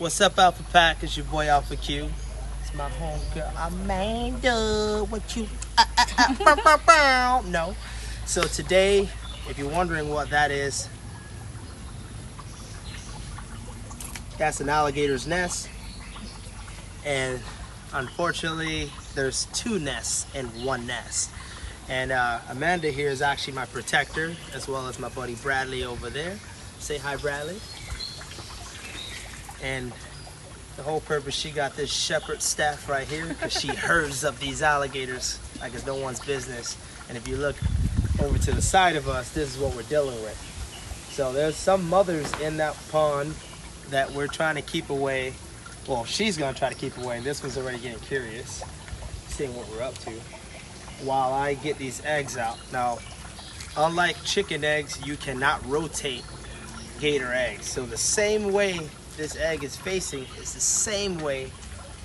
What's up, Alpha Pack? It's your boy Alpha Q. It's my homegirl Amanda. What you? No. So today, if you're wondering what that is, that's an alligator's nest, and unfortunately, there's two nests in one nest. And Amanda here is actually my protector, as well as my buddy Bradley over there. Say hi, Bradley. And the whole purpose, she got this shepherd staff right here because she herds up these alligators like it's no one's business. And if you look over to the side of us, this is what we're dealing with. So there's some mothers in that pond that we're trying to keep away. Well, she's gonna try to keep away. This one's already getting curious, seeing what we're up to, while I get these eggs out. Now, unlike chicken eggs, you cannot rotate gator eggs. So the same way this egg is facing is the same way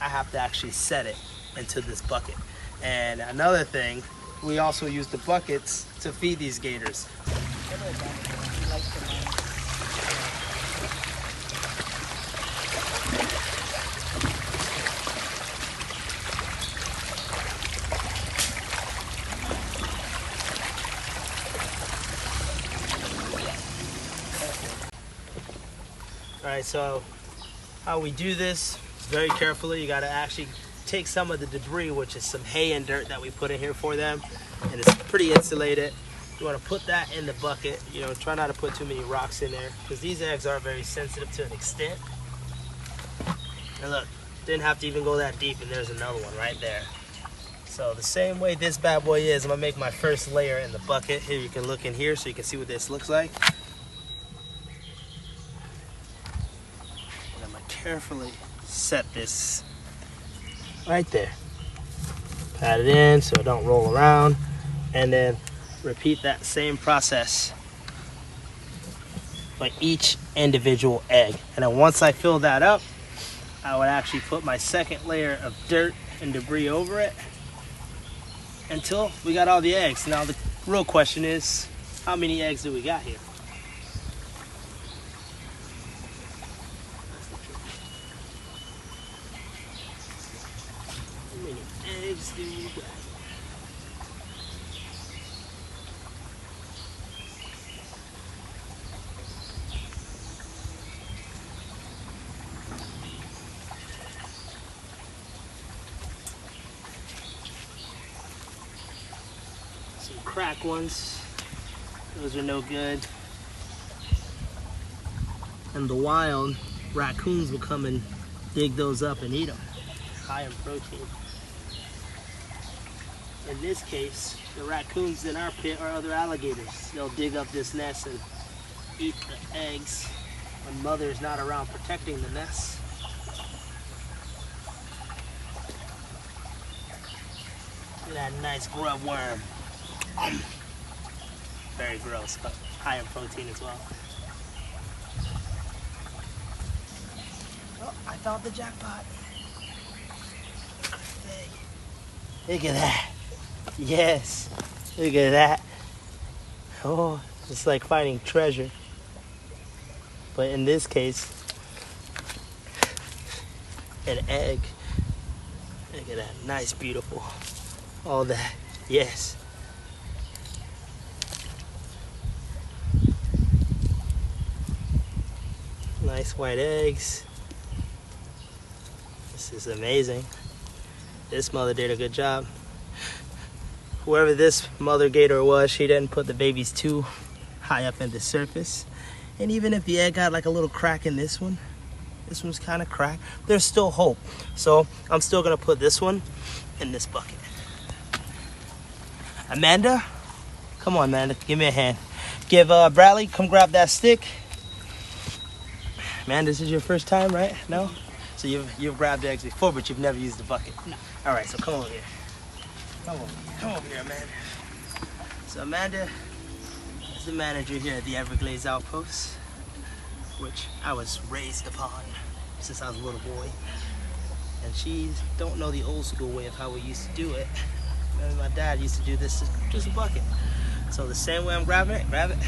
I have to actually set it into this bucket. And another thing, we also use the buckets to feed these gators. All right, so how we do this is very carefully. You gotta actually take some of the debris, which is some hay and dirt that we put in here for them, and it's pretty insulated. You wanna put that in the bucket. You know, try not to put too many rocks in there because these eggs are very sensitive to an extent. And look, didn't have to even go that deep, and there's another one right there. So the same way this bad boy is, I'm gonna make my first layer in the bucket. Here, you can look in here so you can see what this looks like. Carefully set this right there. Pat it in so it don't roll around, and then repeat that same process for each individual egg. And then once I fill that up, I would actually put my second layer of dirt and debris over it until we got all the eggs. Now the real question is, how many eggs do we got here? Some crack ones, those are no good. In the wild, raccoons will come and dig those up and eat them. High in protein. In this case, the raccoons in our pit are other alligators. They'll dig up this nest and eat the eggs when mother is not around protecting the nest. Look at that nice grub worm. Very gross, but high in protein as well. Oh, I found the jackpot. Look at that. Yes, look at that. Oh, it's like finding treasure. But in this case, an egg. Look at that, nice, beautiful. All that, yes. Nice white eggs. This is amazing. This mother did a good job. Whoever this mother gator was, she didn't put the babies too high up in the surface. And even if the egg got like a little crack in this one's kind of cracked, there's still hope. So I'm still gonna put this one in this bucket. Amanda, come on, Amanda, give me a hand. Give Bradley, come grab that stick. Amanda, this is your first time, right? No? So you've grabbed eggs before, but you've never used the bucket. No. All right, so come over here. Come over here, Amanda. So Amanda is the manager here at the Everglades outpost, which I was raised upon since I was a little boy. And she don't know the old school way of how we used to do it. Remember, my dad used to do this just a bucket. So the same way I'm grabbing it, grab it,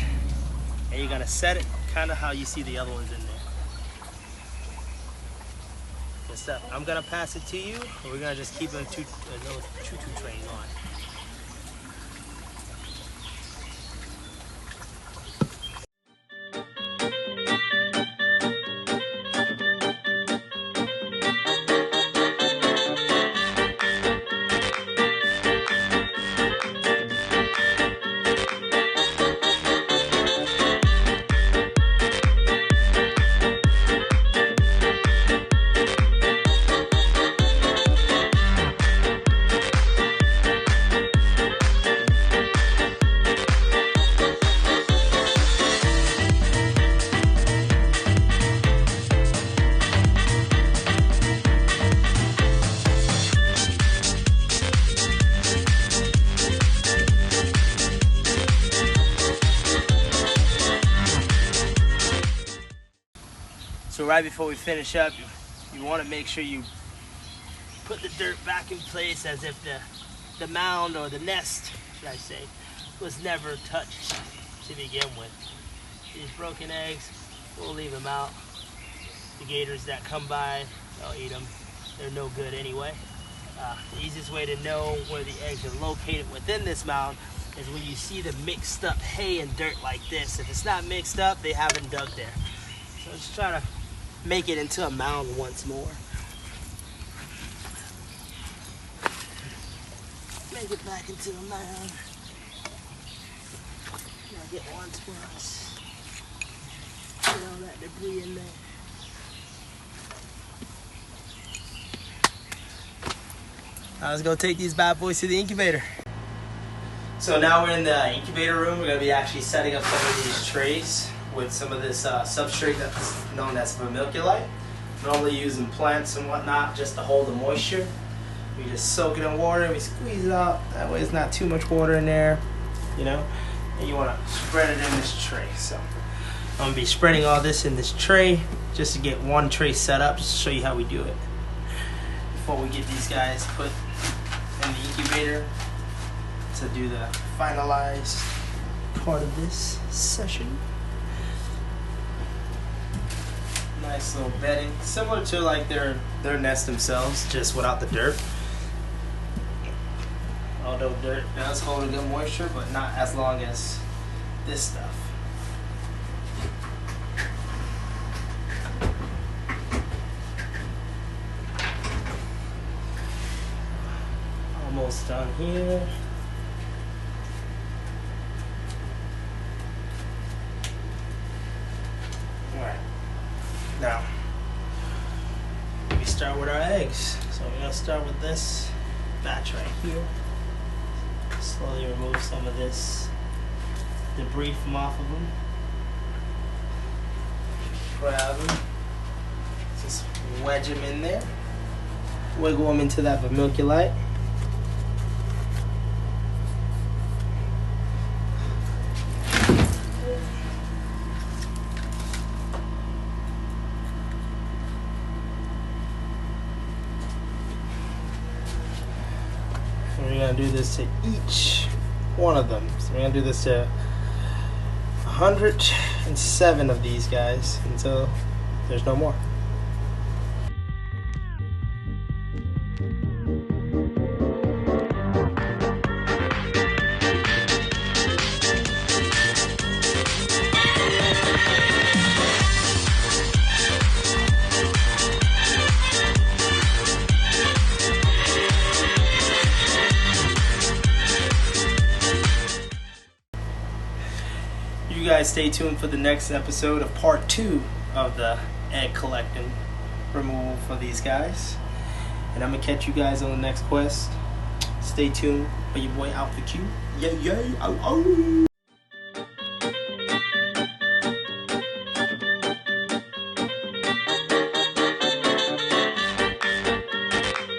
and you're gonna set it kind of how you see the other ones in there. and stuff. I'm gonna pass it to you, or we're gonna just keep a little choo-choo train on. So right before we finish up, you want to make sure you put the dirt back in place as if the mound or the nest, should I say, was never touched to begin with. These broken eggs, we'll leave them out. The gators that come by, they'll eat them. They're no good anyway. The easiest way to know where the eggs are located within this mound is when you see the mixed up hay and dirt like this. If it's not mixed up, they haven't dug there. So let's try to make it into a mound once more. Make it back into a mound. Now get one for us. Get all that debris in there. Now let's go take these bad boys to the incubator. So now we're in the incubator room. We're going to be actually setting up some of these trays with some of this substrate that's known as vermiculite. Normally used in plants and whatnot just to hold the moisture. We just soak it in water and we squeeze it out. That way it's not too much water in there, you know. And you want to spread it in this tray. So I'm going to be spreading all this in this tray just to get one tray set up, just to show you how we do it. Before we get these guys put in the incubator to do the finalized part of this session. Nice little bedding, similar to like their nest themselves, just without the dirt. Although dirt does hold a good moisture, but not as long as this stuff. Almost done here. Alright. Now, we start with our eggs. So we're going to start with this batch right here. Slowly remove some of this debris from off of them. Grab them. Just wedge them in there. Wiggle them into that vermiculite. We're going to do this to each one of them. So we're going to do this to 107 of these guys until there's no more. You guys stay tuned for the next episode of part 2 of the egg collecting removal for these guys. And I'm going to catch you guys on the next quest. Stay tuned for your boy Alpha Q. Yay, yay, oh, oh.